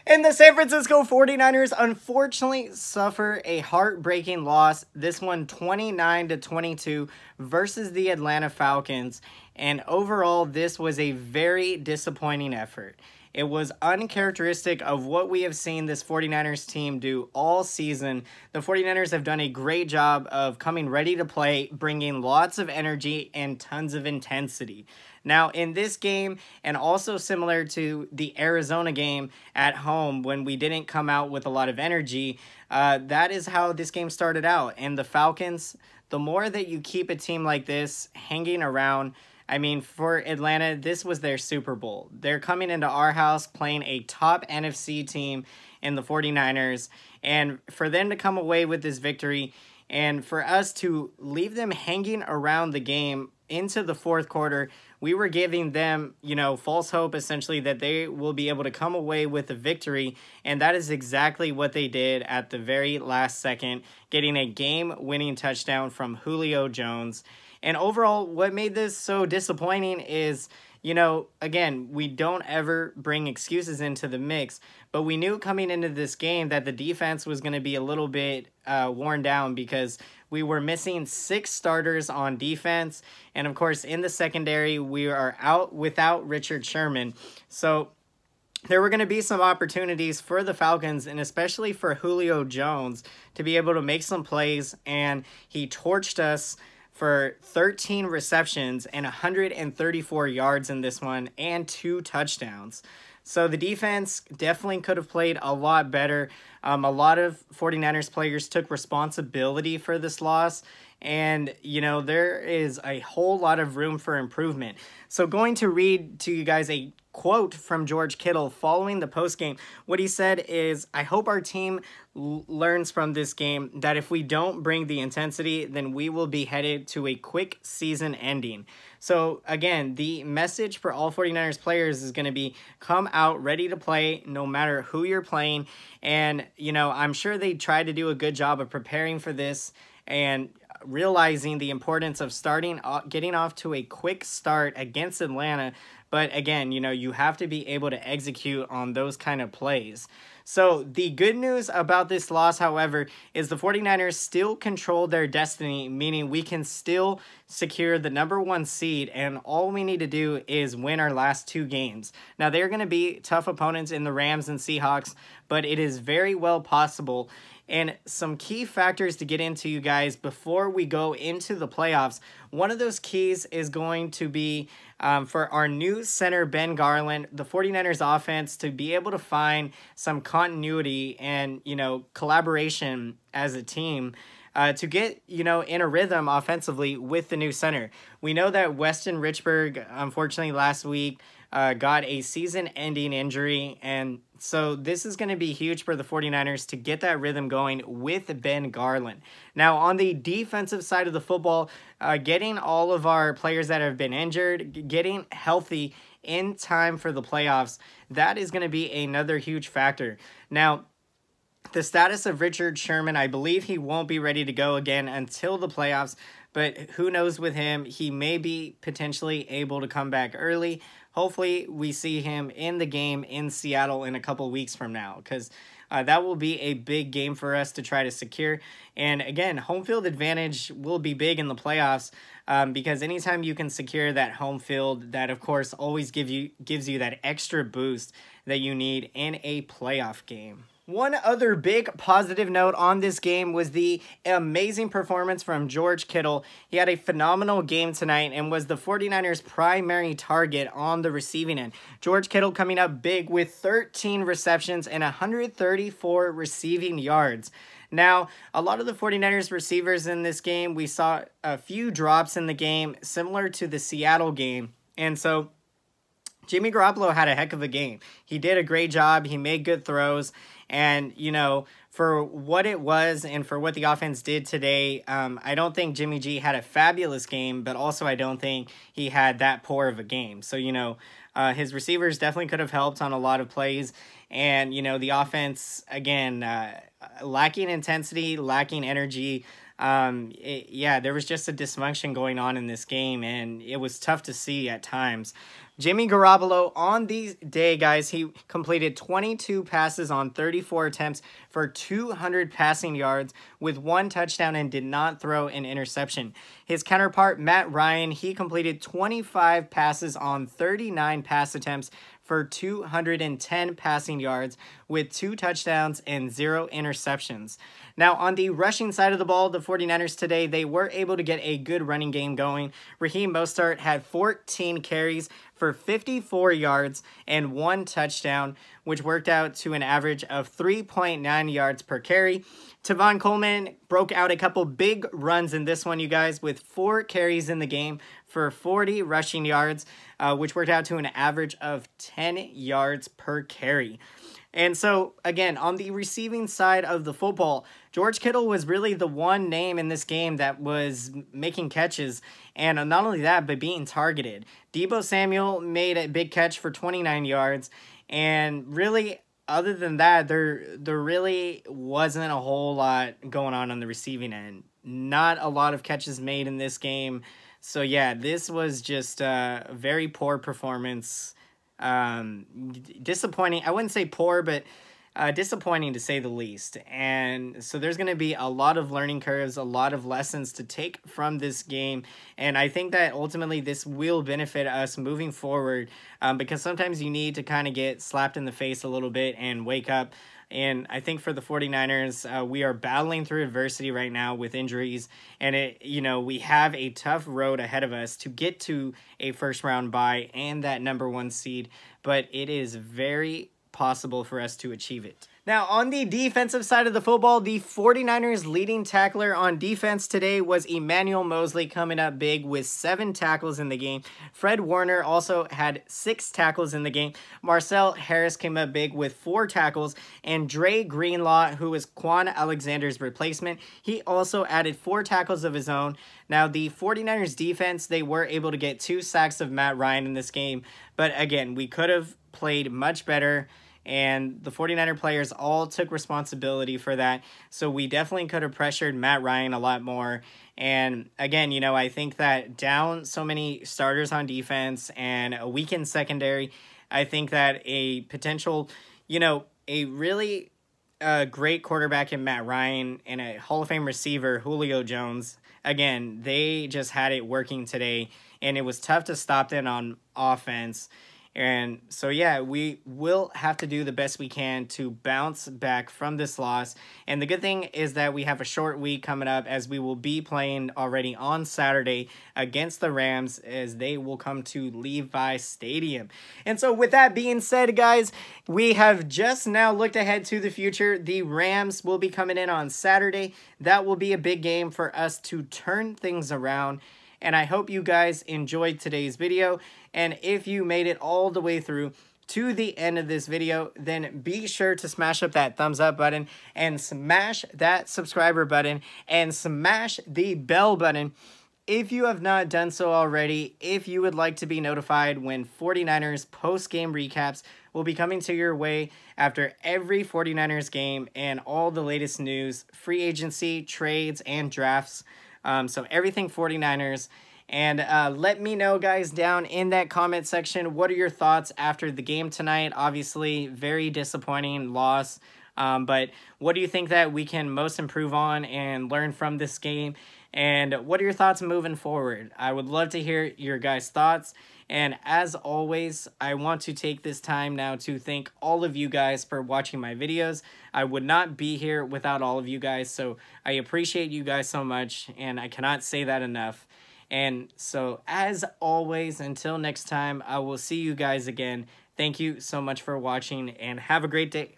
And the San Francisco 49ers unfortunately suffer a heartbreaking loss. This one 29-22 versus the Atlanta Falcons. And overall, this was a very disappointing effort. It was uncharacteristic of what we have seen this 49ers team do all season. The 49ers have done a great job of coming ready to play, bringing lots of energy and tons of intensity. Now, in this game, and also similar to the Arizona game at home when we didn't come out with a lot of energy, that is how this game started out. And the Falcons, the more that you keep a team like this hanging around, I mean, for Atlanta, this was their Super Bowl. They're coming into our house playing a top NFC team in the 49ers. And for them to come away with this victory and for us to leave them hanging around the game into the fourth quarter, we were giving them, false hope essentially that they will be able to come away with a victory. And that is exactly what they did at the very last second, getting a game-winning touchdown from Julio Jones. And overall, what made this so disappointing is, again, we don't ever bring excuses into the mix, but we knew coming into this game that the defense was going to be a little bit worn down because we were missing 6 starters on defense. And of course, in the secondary, we are out without Richard Sherman. So there were going to be some opportunities for the Falcons and especially for Julio Jones to be able to make some plays. And he torched us for 13 receptions and 134 yards in this one and 2 touchdowns. So the defense definitely could have played a lot better. A lot of 49ers players took responsibility for this loss. And, there is a whole lot of room for improvement. So going to read to you guys a quote from George Kittle following the postgame. What he said is, "I hope our team learns from this game that if we don't bring the intensity, then we will be headed to a quick season ending." So again, the message for all 49ers players is going to be come out ready to play no matter who you're playing. And, I'm sure they tried to do a good job of preparing for this and realizing the importance of getting off to a quick start against Atlanta. But again, you have to be able to execute on those kind of plays. So the good news about this loss, however, is the 49ers still control their destiny, meaning we can still secure the #1 seed, and all we need to do is win our last 2 games. Now, they're going to be tough opponents in the Rams and Seahawks, but it is very well possible. And some key factors to get into, you guys, before we go into the playoffs. One of those keys is going to be for our new center, Ben Garland, the 49ers offense to be able to find some continuity and, collaboration as a team to get, in a rhythm offensively with the new center. We know that Weston Richburg, unfortunately, last week got a season-ending injury, and so this is going to be huge for the 49ers to get that rhythm going with Ben Garland. Now, on the defensive side of the football, getting all of our players that have been injured, getting healthy in time for the playoffs, that is going to be another huge factor. Now, the status of Richard Sherman, I believe he won't be ready to go again until the playoffs, but who knows with him? He may be potentially able to come back early. Hopefully, we see him in the game in Seattle in a couple weeks from now, because that will be a big game for us to try to secure. And again, home field advantage will be big in the playoffs because anytime you can secure that home field, that of course always gives you that extra boost that you need in a playoff game. One other big positive note on this game was the amazing performance from George Kittle. He had a phenomenal game tonight and was the 49ers' primary target on the receiving end. George Kittle coming up big with 13 receptions and 134 receiving yards. Now, a lot of the 49ers receivers in this game, we saw a few drops in the game, similar to the Seattle game. And so Jimmy Garoppolo had a heck of a game. He did a great job. He made good throws. And, for what it was and for what the offense did today, I don't think Jimmy G had a fabulous game, but also I don't think he had that poor of a game. So, his receivers definitely could have helped on a lot of plays. And, the offense, again, lacking intensity, lacking energy. Yeah, there was just a dysfunction going on in this game, and it was tough to see at times. Jimmy Garoppolo, on the day, guys, he completed 22 passes on 34 attempts for 200 passing yards with 1 touchdown and did not throw an interception. His counterpart, Matt Ryan, he completed 25 passes on 39 pass attempts for 210 passing yards with 2 touchdowns and 0 interceptions. Now, on the rushing side of the ball, the 49ers today, they were able to get a good running game going. Raheem Mostert had 14 carries for 54 yards and 1 touchdown, which worked out to an average of 3.9 yards per carry. Tavon Coleman broke out a couple big runs in this one, you guys, with 4 carries in the game for 40 rushing yards, which worked out to an average of 10 yards per carry. And so, again, on the receiving side of the football, George Kittle was really the one name in this game that was making catches. And not only that, but being targeted. Deebo Samuel made a big catch for 29 yards. And really, other than that, there really wasn't a whole lot going on the receiving end. Not a lot of catches made in this game. So, yeah, this was just a very poor performance. Disappointing. I wouldn't say poor, but disappointing to say the least. And so there's going to be a lot of learning curves, a lot of lessons to take from this game. And I think that ultimately this will benefit us moving forward, because sometimes you need to kind of get slapped in the face a little bit and wake up. And I think for the 49ers, we are battling through adversity right now with injuries. And, we have a tough road ahead of us to get to a first-round bye and that #1 seed. But it is very possible for us to achieve it. Now, on the defensive side of the football, the 49ers leading tackler on defense today was Emmanuel Mosley, coming up big with 7 tackles in the game. Fred Warner also had 6 tackles in the game. Marcel Harris came up big with 4 tackles. And Dre Greenlaw, who was Quan Alexander's replacement, he also added 4 tackles of his own. Now, the 49ers defense, they were able to get 2 sacks of Matt Ryan in this game. But again, we could have played much better. And the 49er players all took responsibility for that. So we definitely could have pressured Matt Ryan a lot more. And again, I think that down so many starters on defense and a weakened secondary, I think that a potential, a really great quarterback in Matt Ryan and a Hall of Fame receiver, Julio Jones, again, they just had it working today. And it was tough to stop them on offense. And so, yeah, we will have to do the best we can to bounce back from this loss. And the good thing is that we have a short week coming up, as we will be playing already on Saturday against the Rams, as they will come to Levi Stadium. And so with that being said, guys, we have just now looked ahead to the future. The Rams will be coming in on Saturday. That will be a big game for us to turn things around. And I hope you guys enjoyed today's video. And if you made it all the way through to the end of this video, then be sure to smash up that thumbs up button and smash that subscriber button and smash the bell button if you have not done so already. If you would like to be notified when 49ers post-game recaps will be coming to your way after every 49ers game, and all the latest news, free agency, trades, and drafts. So everything 49ers. And let me know, guys, down in that comment section, what are your thoughts after the game tonight? Obviously, very disappointing loss. But what do you think that we can most improve on and learn from this game? And what are your thoughts moving forward? I would love to hear your guys' thoughts. And as always, I want to take this time now to thank all of you guys for watching my videos. I would not be here without all of you guys, so I appreciate you guys so much, and I cannot say that enough. And so, as always, until next time, I will see you guys again. Thank you so much for watching, and have a great day.